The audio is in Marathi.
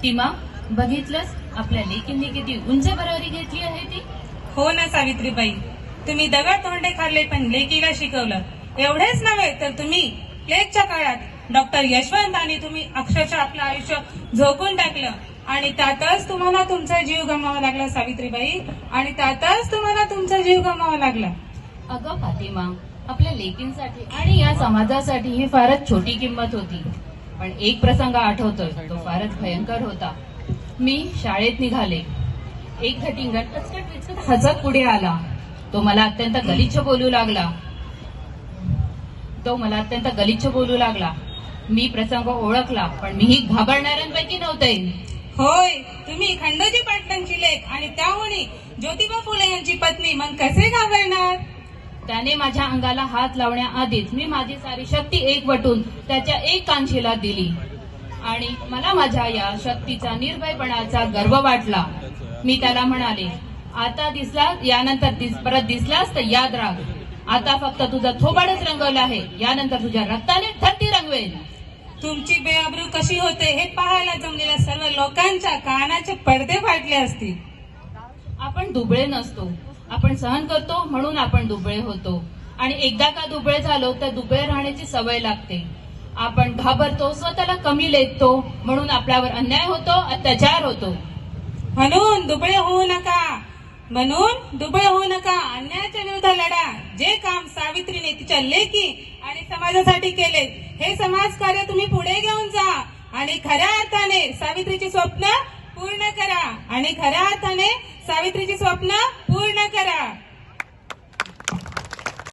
फातिमा, बघितलंस आपल्या लेकींनी किती उंच बरोबरी घेतली आहे ती. हो ना सावित्रीबाई, तुम्ही दगड तोंडे खाल्ले पण लेकीला शिकवलं. एवढेच नव्हे तर तुम्ही प्लेगच्या काळात डॉक्टर यशवंत आणि तुम्ही अक्षरशः आपलं आयुष्य झोकून टाकलं आणि त्यातच तुम्हाला तुमचा जीव गमावा लागला सावित्रीबाई, आणि त्यातच तुम्हाला तुमचा जीव गमावा लागला. अगं फातिमा, आपल्या लेकींसाठी आणि या समाजासाठी ही फारच छोटी किंमत होती. पण एक प्रसंग आठवतोय, तो फारच भयंकर होता. मी शाळेत निघाले. एक धटिंगण कचकट हसत पुढे आला. तो मला अत्यंत गलिच्छ बोलू लागला. मी प्रसंग ओळखला, पण मीही घाबरणाऱ्यांपैकी नव्हते. होय, तुम्ही खंडोजी पाटलांची लेक आणि त्याहूनही ज्योतिबा फुले यांची पत्नी, मग कसे घाबरणार? त्याने माझ्या अंगाला हात लावण्याआधीच मी माझी सारी शक्ती एकवटून त्याच्या एक कानशिला दिली आणि मला माझ्या या शक्तीचा निर्भयपणाचा गर्व वाटला. मी त्याला म्हणाले, आता दिसला, यानंतर परत दिसलास तर याद राख. आता फक्त तुझं थोबाडच रंगवलं आहे, यानंतर तुझ्या रक्ताने धरती रंगवेल. तुमची बेअब्रू कशी होते हे पाहायला जमलेल्या सर्व लोकांच्या कानाचे पडदे फाटले असतील. आपण दुबळे नसतो, आपण सहन करतो म्हणून आपण दुबळे होतो. आणि एकदा का दुबळे झालो तर दुबळे राहण्याची सवय लागते. आपण घाबरतो, स्वतःला कमी लेखतो, म्हणून आपल्यावर अन्याय होतो, अत्याचार होतो. म्हणून दुबळे होऊ नका, अन्यायाच्या विरुद्ध लढा. जे काम सावित्रीने तिच्या लेकी आणि समाजासाठी केले, हे समाजकार्य तुम्ही पुढे घेऊन जा आणि खऱ्या अर्थाने सावित्रीची स्वप्न पूर्ण करा.